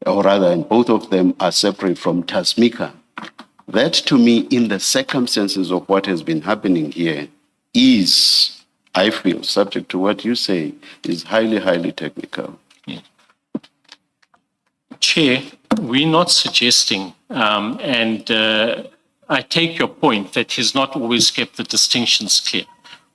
or rather, and both of them are separate from Tasmika. That, to me, in the circumstances of what has been happening here, is, I feel, subject to what you say, is highly, highly technical. Yeah. Chair, we're not suggesting, I take your point that he's not always kept the distinctions clear.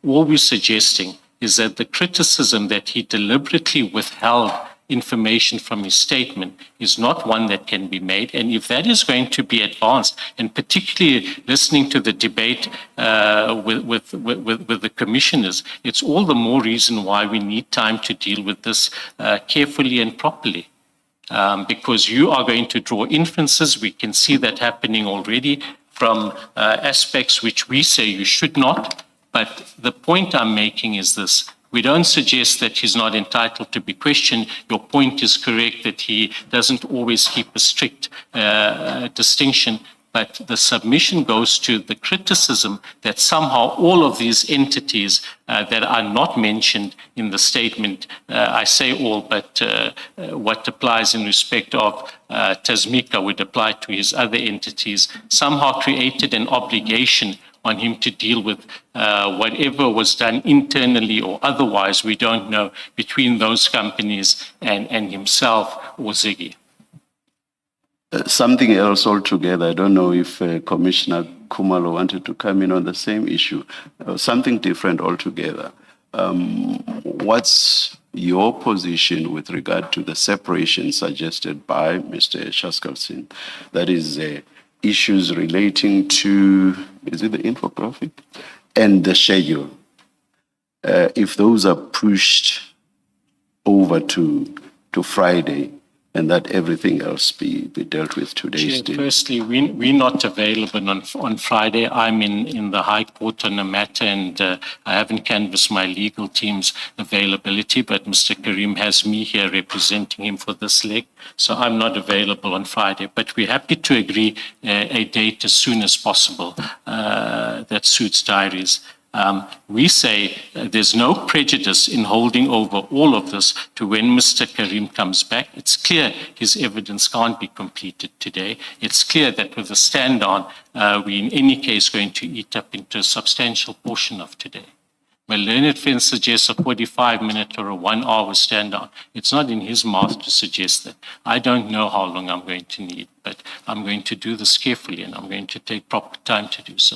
All we're suggesting is that the criticism that he deliberately withheld information from his statement is not one that can be made. And if that is going to be advanced, and particularly listening to the debate with the commissioners, it's all the more reason why we need time to deal with this carefully and properly. Because you are going to draw inferences. We can see that happening already from aspects which we say you should not. But the point I'm making is this. We don't suggest that he's not entitled to be questioned. Your point is correct that he doesn't always keep a strict distinction. But the submission goes to the criticism that somehow all of these entities that are not mentioned in the statement, I say all, but what applies in respect of Tasmika would apply to his other entities, somehow created an obligation on him to deal with whatever was done internally or otherwise, we don't know, between those companies and himself or Ziggy. Something else altogether. I don't know if Commissioner Khumalo wanted to come in on the same issue. Something different altogether. What's your position with regard to the separation suggested by Mr. Shaskalsin? That is issues relating to, is it the infographic? And the schedule. If those are pushed over to Friday, and that everything else be dealt with today's day. Firstly, we're not available on Friday. I'm in the High Court on a matter, and I haven't canvassed my legal team's availability, but Mr. Carrim has me here representing him for this leg, so I'm not available on Friday. But we're happy to agree a date as soon as possible that suits diaries. We say there's no prejudice in holding over all of this to when Mr. Carrim comes back. It's clear his evidence can't be completed today. It's clear that with a stand-on, we in any case going to eat up into a substantial portion of today. My learned friend suggests a 45-minute or a 1-hour stand-on. It's not in his mouth to suggest that. I don't know how long I'm going to need, but I'm going to do this carefully, and I'm going to take proper time to do so.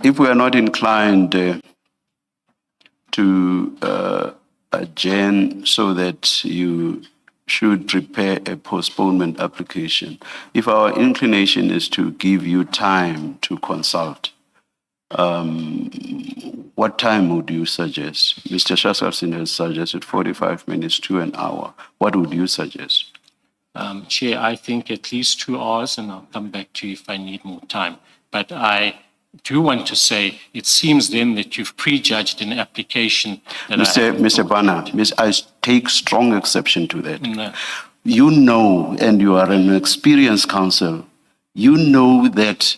If we are not inclined to adjourn so that you should prepare a postponement application, if our inclination is to give you time to consult, what time would you suggest? Mr. Shaskalsin has suggested 45 minutes to an hour. What would you suggest? Chair, I think at least 2 hours, and I'll come back to you if I need more time. But I do want to say, it seems then that you've prejudged an application that Mr. Bana, I take strong exception to that. No. You know, and you are an experienced counsel, you know that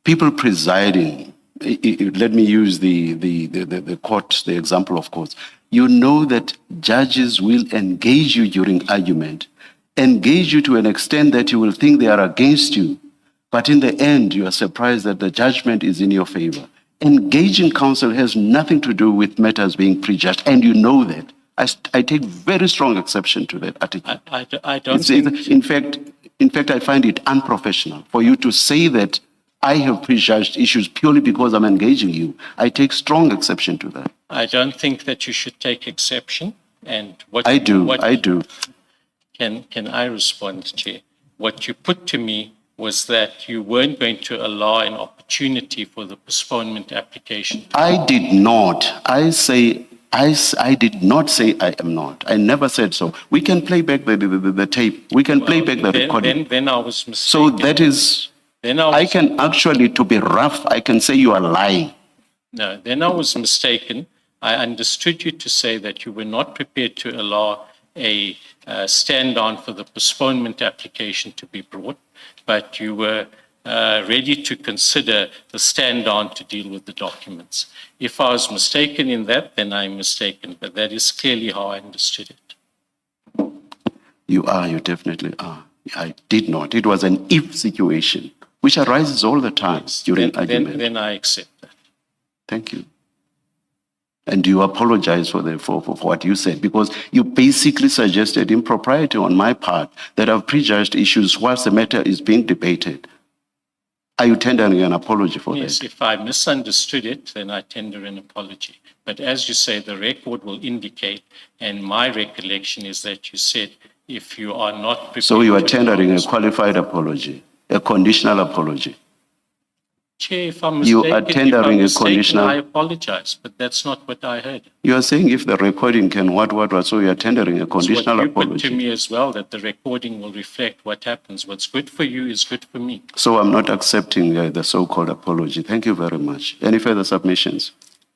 people presiding, let me use the court, the example of courts, you know that judges will engage you during argument, engage you to an extent that you will think they are against you. But in the end, you are surprised that the judgment is in your favor. Engaging counsel has nothing to do with matters being prejudged, and you know that. I take very strong exception to that attitude. I don't think... In fact, I find it unprofessional for you to say that I have prejudged issues purely because I'm engaging you. I take strong exception to that. I don't think that you should take exception. And I do. Can I respond, Chair? What you put to me was that you weren't going to allow an opportunity for the postponement application. I did not. I did not say I am not. I never said so. We can play back the tape. We can play back the recording. Then I was mistaken. So that is, I can actually, to be rough, I can say you are lying. No, then I was mistaken. I understood you to say that you were not prepared to allow a stand-on for the postponement application to be brought, but you were ready to consider the stand-on to deal with the documents. If I was mistaken in that, then I'm mistaken, but that is clearly how I understood it. You are, you definitely are. I did not. It was an if situation, which arises all the time during argument. Then I accept that. Thank you. And you apologize for what you said, because you basically suggested impropriety on my part, that I've prejudged issues whilst the matter is being debated. Are you tendering an apology for Yes, that? if I misunderstood it, then I tender an apology. But as you say, the record will indicate, and my recollection is that you said, if you are not prepared... So you are to tendering a acknowledge- qualified apology, a conditional apology. Chair, if I'm You mistaken, are tendering a conditional- I apologize, but that's not what I heard. You are saying if the recording can what, so you are tendering a It's conditional what you put to apology. me as well, that the recording will reflect what happens. What's good for you is good for me. So I'm not accepting the so-called apology. Thank you very much. Any further submissions?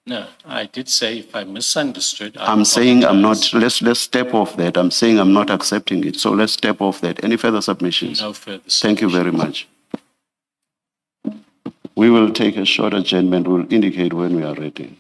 No, I did say if I misunderstood, I I'm saying I'm not, apologize. let's step off that. I'm saying I'm not accepting it. So let's step off that. Any further submissions? No further Thank you very much. We will take a short adjournment. We'll indicate when we are ready.